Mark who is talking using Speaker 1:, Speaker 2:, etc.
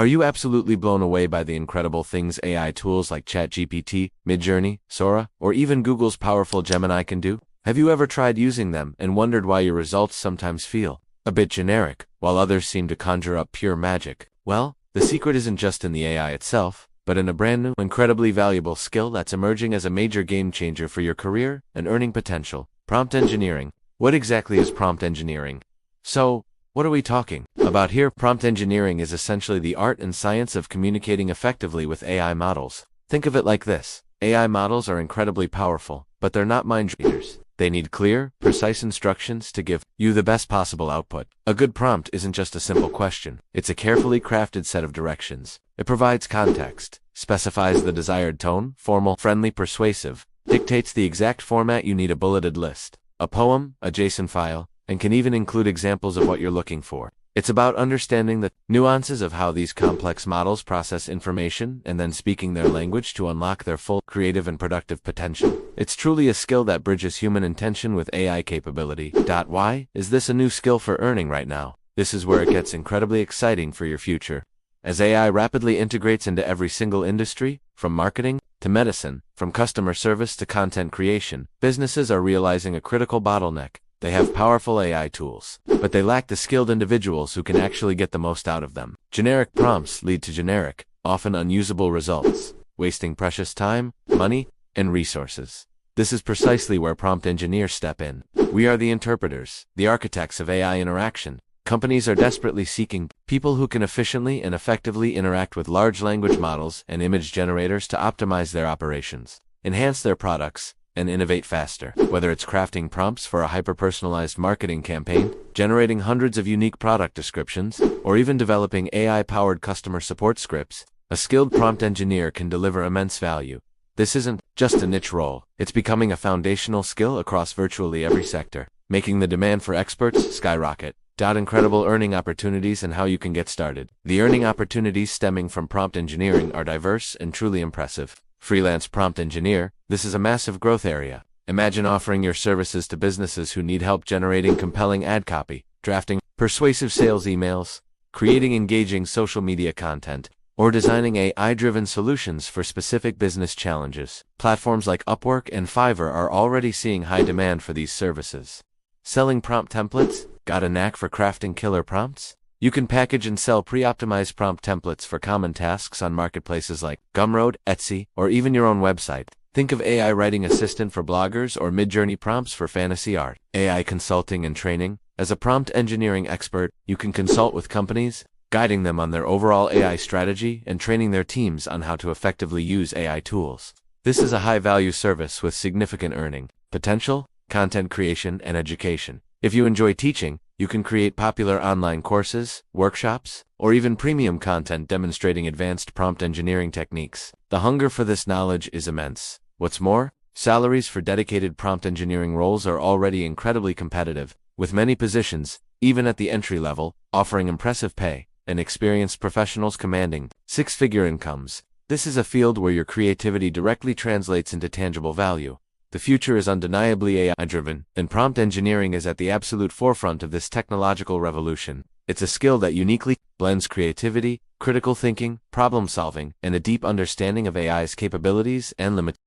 Speaker 1: Are you absolutely blown away by the incredible things AI tools like ChatGPT, Midjourney, Sora, or even Google's powerful Gemini can do? Have you ever tried using them and wondered why your results sometimes feel a bit generic, while others seem to conjure up pure magic? Well, the secret isn't just in the AI itself, but in a brand new, incredibly valuable skill that's emerging as a major game changer for your career and earning potential: prompt engineering. What exactly is prompt engineering? So, what are we talking about here? Prompt engineering is essentially the art and science of communicating effectively with AI models. Think of it like this: AI models are incredibly powerful, but they're not mind readers. They need clear, precise instructions to give you the best possible output. A good prompt isn't just a simple question. It's a carefully crafted set of directions. It provides context, specifies the desired tone, formal, friendly, persuasive, dictates the exact format you need: a bulleted list, a poem, a JSON file, and can even include examples of what you're looking for. It's about understanding the nuances of how these complex models process information and then speaking their language to unlock their full creative and productive potential. It's truly a skill that bridges human intention with AI capability. Why is this a new skill for earning right now? This is where it gets incredibly exciting for your future. As AI rapidly integrates into every single industry, from marketing to medicine, from customer service to content creation, businesses are realizing a critical bottleneck. They have powerful AI tools, but they lack the skilled individuals who can actually get the most out of them. Generic prompts lead to generic, often unusable results, wasting precious time, money, and resources. This is precisely where prompt engineers step in. We are the interpreters, the architects of AI interaction. Companies are desperately seeking people who can efficiently and effectively interact with large language models and image generators to optimize their operations, enhance their products, and innovate faster. Whether it's crafting prompts for a hyper-personalized marketing campaign, generating hundreds of unique product descriptions, or even developing AI-powered customer support scripts, a skilled prompt engineer can deliver immense value. This isn't just a niche role. It's becoming a foundational skill across virtually every sector, making the demand for experts skyrocket. Incredible earning opportunities and how you can get started. The earning opportunities stemming from prompt engineering are diverse and truly impressive. Freelance prompt engineer. This is a massive growth area. Imagine offering your services to businesses who need help generating compelling ad copy, drafting persuasive sales emails, creating engaging social media content, or designing AI-driven solutions for specific business challenges. Platforms like Upwork and Fiverr are already seeing high demand for these services. Selling prompt templates? Got a knack for crafting killer prompts? You can package and sell pre-optimized prompt templates for common tasks on marketplaces like Gumroad, Etsy, or even your own website. Think of AI writing assistant for bloggers or Midjourney prompts for fantasy art. AI consulting and training. As a prompt engineering expert, you can consult with companies, guiding them on their overall AI strategy and training their teams on how to effectively use AI tools. This is a high-value service with significant earning potential, content creation, and education. If you enjoy teaching, you can create popular online courses, workshops, or even premium content demonstrating advanced prompt engineering techniques. The hunger for this knowledge is immense. What's more, salaries for dedicated prompt engineering roles are already incredibly competitive, with many positions, even at the entry level, offering impressive pay, and experienced professionals commanding six-figure incomes. This is a field where your creativity directly translates into tangible value. The future is undeniably AI-driven, and prompt engineering is at the absolute forefront of this technological revolution. It's a skill that uniquely blends creativity, critical thinking, problem-solving, and a deep understanding of AI's capabilities and limitations.